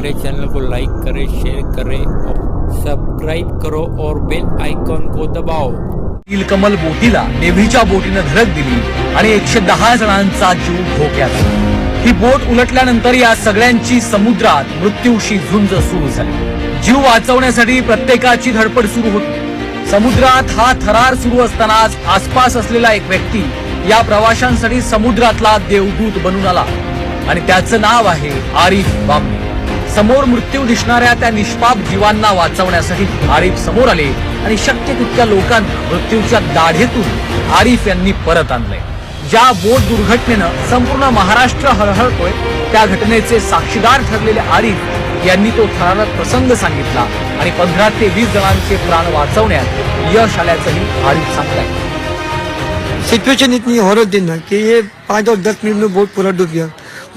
हमारे चैनल को लाइक करें, शेयर करें और सब्सक्राइब करो और बेल आइकॉन को दबाओ। नीलकमल बोटीला नेव्हीच्या बोटीनं धडक दिली आणि 110 जणांचा जीव धोक्यात आला। ही बोट उलटल्यानंतर या सगळ्यांची समुद्रात मृत्यूशी झुंज सुरू झाली। जीव वाचवण्यासाठी प्रत्येकाची धडपड सुरू होती। समुद्रात हा थरार सुरू असतानाच आसपास असलेला एक व्यक्ती या प्रवाशांसाठी समुद्रातला देवदूत बनून आला आणि त्याचं नाव आहे आरिफ बामणी। समोर मृत्यू दिसणाऱ्या त्या निष्पाप जीवांना वाचवण्यासाठी आरिफ समोर आले आणि शक्य तितक्या लोकांना मृत्यूच्या दाढेतून आरिफ यांनी परत आणलंय। ज्या बोट दुर्घटनेनं संपूर्ण महाराष्ट्र हळहळतोय त्या घटनेचे साक्षीदार ठरलेले आरिफ यांनी तो थरारक प्रसंग सांगितला आणि 15 ते 20 जणांचे प्राण वाचवण्यात यश आल्याचंही आरिफ सांगतायत। सिचुएशन इतनी हॉरर थी ना कि ये 5 और 10 मिनट में बोट पूरा डूब गया।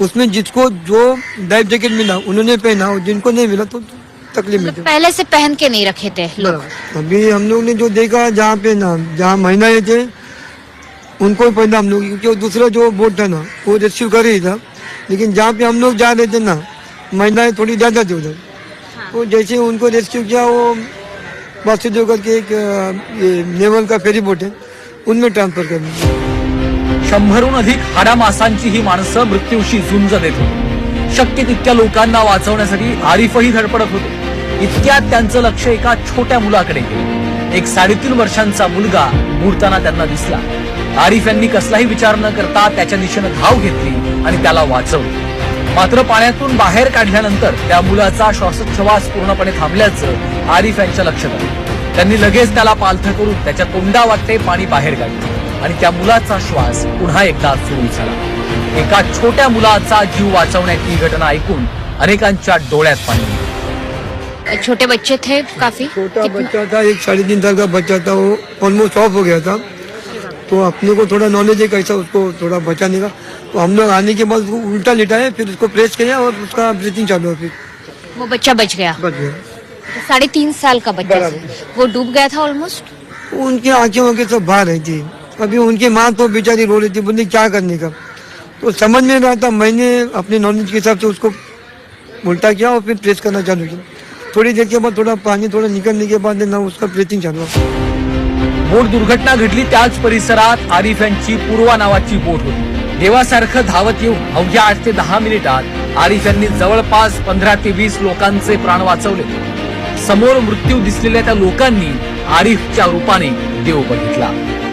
उसमें जिसको जो लाइफ जैकेट मिला उन्होंने पहना और जिनको नहीं मिला तो तकलीफ में थे। पहले से पहन के नहीं रखे थे लोग। अभी हम लोग ने जो देखा जहाँ पे ना जहाँ महिलाएं थे उनको पहना हम लोग, क्योंकि दूसरा जो बोट था ना वो रेस्क्यू कर रही था, लेकिन जहाँ पे हम लोग जा रहे थे ना महिलाएं थोड़ी ज्यादा थी उधर। तो जैसे उनको रेस्क्यू किया वो वासुदेव करके एक नेवल का फेरी बोट है उनमें ट्रांसफर कर दिया। 100हून अधिक हाडामासांची ही माणसं मृत्यूशी झुंज देत होती। शक्य तितक्या लोकांना वाचवण्यासाठी आरिफही धडपडत होते। इतक्यात त्यांचं लक्ष एका छोट्या मुलाकडे गेलं। एक 3.5 वर्षांचा मुलगा बुडताना त्यांना दिसला। आरिफ यांनी कसलाही विचार न करता त्याच्या दिशेने धाव घेतली आणि त्याला वाचवलं। मात्र पाण्यातून बाहेर काढल्यानंतर त्या मुलाचा श्वासोच्छवास पूर्णपणे थांबल्याचं आरिफ यांच्या लक्षात आलं। त्यांनी लगेच त्याला पालथं करून त्याच्या तोंडावाटे पाणी बाहेर काढलं आणि त्या मुलाचा श्वास पुन्हा एकदा सुरू झाला। एका छोट्या मुलाचा जीव वाचवण्याची घटना ऐकून अनेकांच्या डोळ्यात पाणी। छोटे बच्चे थे काफी। छोटा बच्चा था, एक 3.5 साल का बच्चा था, वो ऑलमोस्ट ऑफ हो गया था। तो अपने को थोड़ा नॉलेज है कैसा उसको थोड़ा बचाने का। तो हम लोग आने के बाद उसको उल्टा लिटाए, फिर उसको प्रेस किया और उसका ब्रीथिंग चालू हुआ, फिर वो बच्चा बच गया। बच गया। 3.5 साल का बच्चा था। वो डूब गया था ऑलमोस्ट। उनकी आंखें सब बाहर रही थी। अभी उनकी माँ तो बेचारी रो रही थी, बोली क्या करने का। तो समझ में रहा था, मैंने अपने नॉलेज के हिसाब से उसको उल्टा किया और फिर प्रेस करना चालू किया। थोड़ी देर के बाद थोड़ा पानी थोड़ा निकलने के बाद ना उसका ब्रीथिंग चालू हुआ। बोट दुर्घटना घडली त्याच परिसरात आरिफ यांची पूर्वा नावाची बोट होती। देवासारखं धावत येऊन अवघ्या 8 ते 10 मिनिटात आरिफ यांनी जवळपास 15 ते 20 लोकांचे प्राण वाचवले। समोर मृत्यू दिसलेल्या त्या लोकांनी आरिफच्या रूपाने देव बघितला।